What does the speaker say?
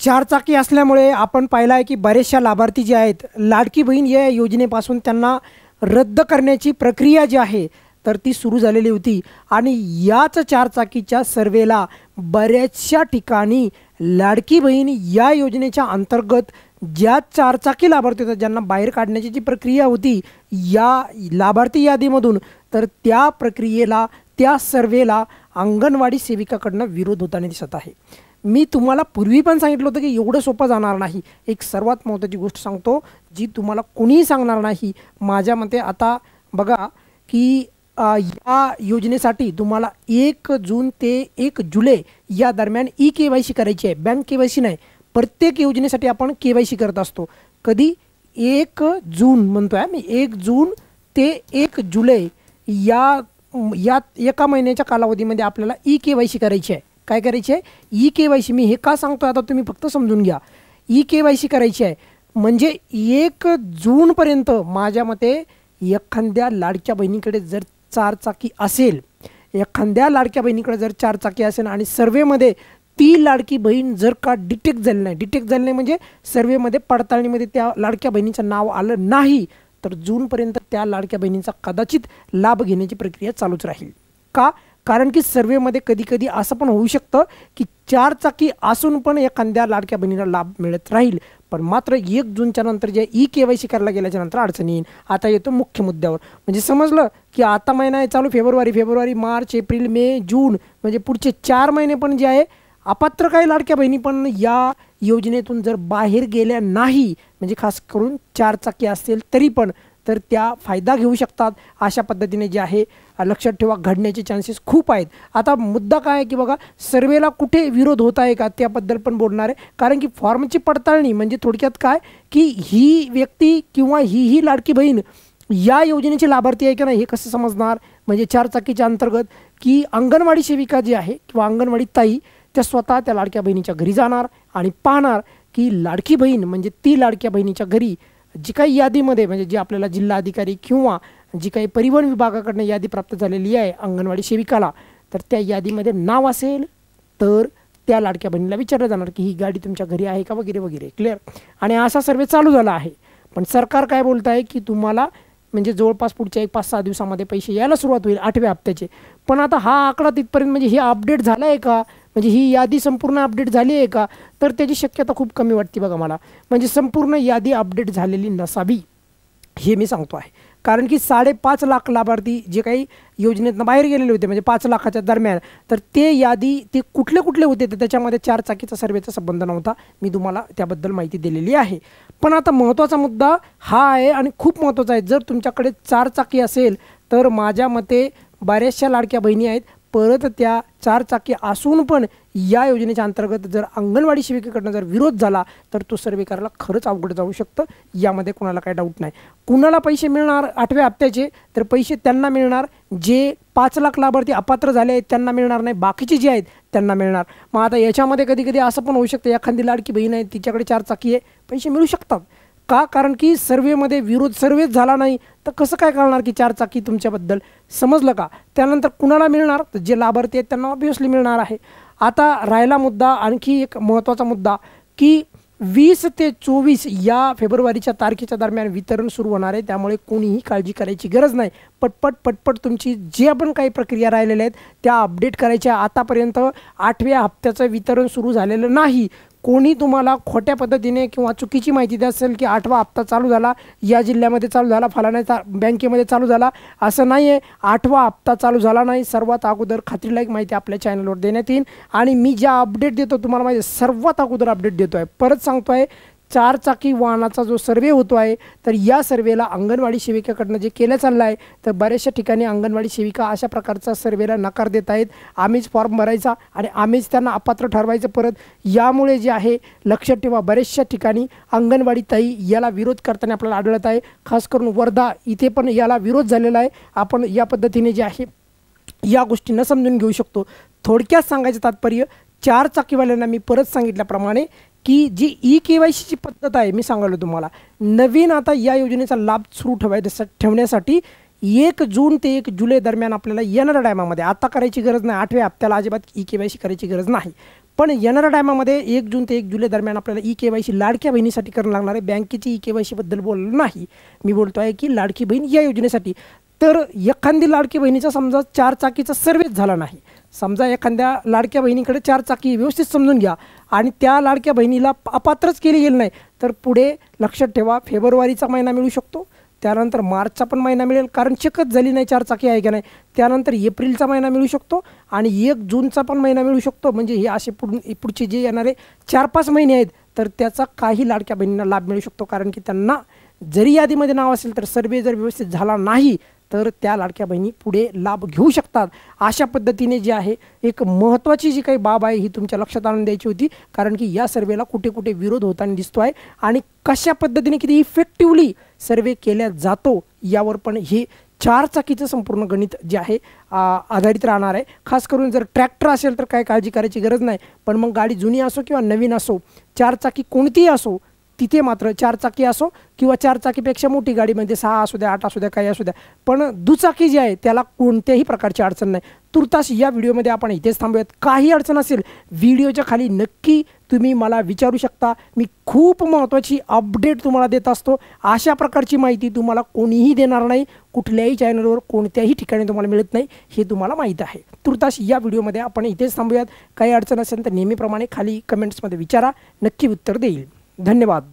चारचाकी असल्यामुळे आपण पाहिलं आहे की बरेचशा लाभार्थी जे आहेत लाडकी बहीण या योजनेपासून त्यांना रद्द करण्याची प्रक्रिया जी आहे तर ती सुरू झालेली होती आणि याच चारचाकीच्या सर्वेला बऱ्याचशा ठिकाणी लाडकी बहीण या योजनेच्या अंतर्गत ज्या चारचाकी लाभार्थी होतात ज्यांना बाहेर काढण्याची जी प्रक्रिया होती या लाभार्थी यादीमधून तर त्या प्रक्रियेला त्या सर्वेला अंगणवाडी सेविकाकडनं विरोध होताना दिसत आहे। मी तुम्हाला पूर्वी पण सांगितलं होतं की एवढं सोपं जाणार नाही। एक सर्वात महत्त्वाची गोष्ट सांगतो जी तुम्हाला कोणीही सांगणार नाही। माझ्या मते आता बघा की या योजनेसाठी तुम्हाला 1 जून ते 1 जुलै या दरम्यान KYC करायची आहे। बँक KYC नाही, प्रत्येक योजनेसाठी आपण KYC करत असतो। कधी 1 जून म्हणतोय मी, 1 जून ते 1 जुलै या एका महिन्याच्या कालावधीमध्ये आपल्याला KYC करायची आहे। काय करायची आहे? KYC। मी हे का सांगतो आता तुम्ही फक्त समजून घ्या। KYC करायची आहे म्हणजे 1 जूनपर्यंत माझ्या मते एखाद्या लाडक्या बहिणीकडे जर चारचाकी असेल, एखाद्या लाडक्या बहिणीकडे जर चारचाकी असेल आणि सर्वेमध्ये ती लाडकी बहीण जर का डिटेक्ट झाली नाही म्हणजे सर्वेमध्ये पडताळणीमध्ये त्या लाडक्या बहिणीचं नाव आलं नाही तर जूनपर्यंत त्या लाडक्या बहिणीचा कदाचित लाभ घेण्याची प्रक्रिया चालूच राहील। का? कारण की सर्वेमध्ये कधी कधी असं पण होऊ शकतं की चारचाकी असून पण एखाद्या लाडक्या बहिणीला लाभ मिळत राहील, पण मात्र 1 जूनच्या नंतर जे KYC करायला गेल्याच्या नंतर अडचण येईल। आता येतो मुख्य मुद्द्यावर, म्हणजे समजलं की आता महिना आहे चालू फेब्रुवारी, मार्च, एप्रिल, मे, जून म्हणजे पुढचे 4 महिने पण जे आहे अपात्र काही लाडक्या बहिणी पण या योजनेतून जर बाहेर गेल्या नाही म्हणजे खास करून चारचाकी असेल तरी पण तर त्या फायदा घेऊ शकतात। अशा पद्धतीने जे आहे लक्षात ठेवा घडण्याचे चान्सेस खूप आहेत। आता मुद्दा काय आहे की बघा सर्वेला कुठे विरोध होत आहे का त्याबद्दल पण बोलणार आहे, कारण की फॉर्मची पडताळणी म्हणजे थोडक्यात काय की ही व्यक्ती किंवा ही लाडकी बहीण या योजनेची लाभार्थी आहे की नाही हे कसं समजणार? म्हणजे चारचाकीच्या अंतर्गत की अंगणवाडी सेविका जी आहे किंवा अंगणवाडी ताई त्या स्वतः त्या लाडक्या बहिणीच्या घरी जाणार आणि पाहणार की लाडकी बहीण म्हणजे ती लाडक्या बहिणीच्या घरी जी काही यादीमध्ये म्हणजे जी आपल्याला जिल्हा अधिकारी किंवा जी काही परिवहन विभागाकडून यादी प्राप्त झालेली आहे अंगणवाडी सेविकाला तर त्या यादीमध्ये नाव असेल तर त्या लाडक्या बहिणीला विचारलं जाणार की ही गाडी तुमच्या घरी आहे का वगैरे वगैरे। क्लिअर? आणि असा सर्वे चालू झाला आहे, पण सरकार काय बोलत आहे की तुम्हाला म्हणजे जवळपास पुढच्या 5-6 दिवसामध्ये पैसे यायला सुरुवात होईल 8व्या हप्त्याचे। पण आता हा आकडा तिथपर्यंत म्हणजे हे अपडेट झालं आहे का, म्हणजे ही यादी संपूर्ण अपडेट झाली आहे का, तर त्याची शक्यता खूप कमी वाटते बघा मला। म्हणजे संपूर्ण यादी अपडेट झालेली नसावी हे मी सांगतो आहे, कारण की 5.5 लाख लाभार्थी जे काही योजनेतनं बाहेर गेलेले होते म्हणजे 5 लाखाच्या दरम्यान तर ते यादी ते कुठले होते तर त्याच्यामध्ये चारचाकीचा सर्वेचा संबंध नव्हता। मी तुम्हाला त्याबद्दल माहिती दिलेली आहे। पण आता महत्त्वाचा मुद्दा हा आहे आणि खूप महत्त्वाचा आहे, जर तुमच्याकडे चारचाकी असेल तर माझ्या मते बऱ्याचशा लाडक्या बहिणी आहेत परत त्या चारचाकी असून पण या योजनेच्या अंतर्गत जर अंगणवाडी सेविकेकडनं जर विरोध झाला तर तो सर्वे करायला खरंच अवघड जाऊ शकतं। यामध्ये कोणाला काही डाऊट नाही। कुणाला पैसे मिळणार 8व्या हप्त्याचे तर पैसे त्यांना मिळणार जे 5 लाख लाभार्थी अपात्र झाले आहेत त्यांना मिळणार नाही, बाकीचे जे आहेत त्यांना मिळणार। मग आता याच्यामध्ये कधी कधी असं पण होऊ शकतं एखादी लाडकी बहीण आहे तिच्याकडे चारचाकी आहे पैसे मिळू शकतात का, कारण की सर्वेमध्ये सर्वेच झाला नाही तर कसं काय कळणार की चारचाकी तुमच्याबद्दल? समजलं का? त्यानंतर कुणाला मिळणार तर जे लाभार्थी आहेत त्यांना ऑब्व्हियसली मिळणार आहे। आता राहिला मुद्दा आणखी एक महत्त्वाचा मुद्दा की 20 ते 24 या फेब्रुवारीच्या तारखेच्या दरम्यान वितरण सुरू होणार आहे, त्यामुळे कोणीही काळजी करायची गरज नाही। पटपट तुमची जे पण काही प्रक्रिया राहिलेल्या आहेत त्या अपडेट करायच्या। आतापर्यंत 8व्या हप्त्याचं वितरण सुरू झालेलं नाही। कोणी तुम्हाला खोट्या पद्धतीने किंवा चुकीची माहिती द्या असेल की 8वा हप्ता चालू झाला या जिल्ह्यामध्ये चालू झाला फलाण्या बँकेमध्ये चालू झाला, असं नाही आहे। 8वा हप्ता चालू झाला नाही। सर्वात अगोदर खात्रीलायक माहिती आपल्या चॅनलवर देण्यात येईल आणि मी ज्या अपडेट देतो तुम्हाला माहिती सर्वात अगोदर अपडेट देतो आहे। परत सांगतो आहे चारचाकी वाहनाचा जो सर्वे होतो आहे तर या सर्वेला अंगणवाडी सेविकेकडनं जे केलं चाललं आहे तर बऱ्याचशा ठिकाणी अंगणवाडी सेविका अशा प्रकारचा सर्वेला नकार देत आहेत। आम्हीच फॉर्म भरायचा आणि आम्हीच त्यांना अपात्र ठरवायचं परत। यामुळे जे आहे लक्षात ठेवा बऱ्याचशा ठिकाणी अंगणवाडी ताई याला विरोध करताना आपल्याला आढळत आहे। खास करून वर्धा इथे पण याला विरोध झालेला आहे। आपण या पद्धतीने जे आहे या गोष्टींना समजून घेऊ शकतो। थोडक्यात सांगायचं तात्पर्य चारचाकीवाल्यांना मी परत सांगितल्याप्रमाणे की जी KYCची पद्धत आहे मी सांगितलं तुम्हाला नवीन आता या योजनेचा लाभ सुरू ठेवण्यासाठी 1 जून ते 1 जुलै दरम्यान आपल्याला येणाऱ्या टायमामध्ये आता करायची गरज नाही, 8व्या हप्त्याला अजिबात KYC करायची गरज नाही। पण येणाऱ्या टायमामध्ये 1 जून ते 1 जुलै दरम्यान आपल्याला ई-के-वाय-सी लाडक्या बहिणीसाठी करावं लागणार आहे. बँकेची ई-के-वाय-सीबद्दल बोललो नाही, मी बोलतो आहे की लाडकी बहीण या योजनेसाठी. तर एखादी लाडकी बहिणीचा समजा 4 चाकीचा सर्व्हिस झाला नाही, समजा एखाद्या लाडक्या बहिणीकडे 4 चाकी, व्यवस्थित समजून घ्या, आणि त्या लाडक्या बहिणीला अपात्रच केली गेली नाही, तर पुढे लक्षात ठेवा फेब्रुवारीचा महिना मिळू शकतो, त्यानंतर मार्चचा पण महिना मिळेल, कारण चेकच झाली नाही 4 चाकी आहे का नाही, त्यानंतर एप्रिलचा महिना मिळू शकतो आणि 1 जूनचा पण महिना मिळू शकतो. म्हणजे हे असे पुढचे जे येणारे 4-5 महिने आहेत, तर त्याचा काही लाडक्या बहिणींना लाभ मिळू शकतो. कारण की त्यांना जरी यादीमध्ये नाव असेल तर सर्वे जर व्यवस्थित झाला नाही तर त्या लाडक्या बहिणी पुढे लाभ घेऊ शकतात. अशा पद्धतीने जे आहे एक महत्त्वाची जी काही बाब आहे ही तुमच्या लक्षात आणून द्यायची होती, कारण की या सर्वेला कुठे कुठे विरोध होताना दिसतो आहे आणि कशा पद्धतीने किती इफेक्टिवली सर्वे केला जातो यावर पण हे 4 चाकीचं संपूर्ण गणित जे आहे आधारित राहणार आहे. खास करून जर ट्रॅक्टर असेल तर काय काळजी करायची गरज नाही, पण मग गाडी जुनी असो किंवा नवीन असो, 4 चाकी कोणतीही असो, तिथे मात्र 4 चाकी असो किंवा 4 चाकीपेक्षा मोठी गाडी म्हणजे 6 असू द्या, 8 असू द्या, काही असू द्या, पण दुचाकी जी आहे त्याला कोणत्याही प्रकारची अडचण नाही. तुर्तास या व्हिडिओमध्ये आपण इथेच थांबूयात. काही अडचण असेल व्हिडिओच्या खाली नक्की तुम्ही मला विचारू शकता. मी खूप महत्त्वाची अपडेट तुम्हाला देत असतो. अशा प्रकारची माहिती तुम्हाला कोणीही देणार नाही, कुठल्याही चॅनलवर कोणत्याही ठिकाणी तुम्हाला मिळत नाही, हे तुम्हाला माहीत आहे. तुर्तास या व्हिडिओमध्ये आपण इथेच थांबूयात. काही अडचण असेल तर नेहमीप्रमाणे खाली कमेंट्समध्ये विचारा, नक्की उत्तर देईल. धन्यवाद.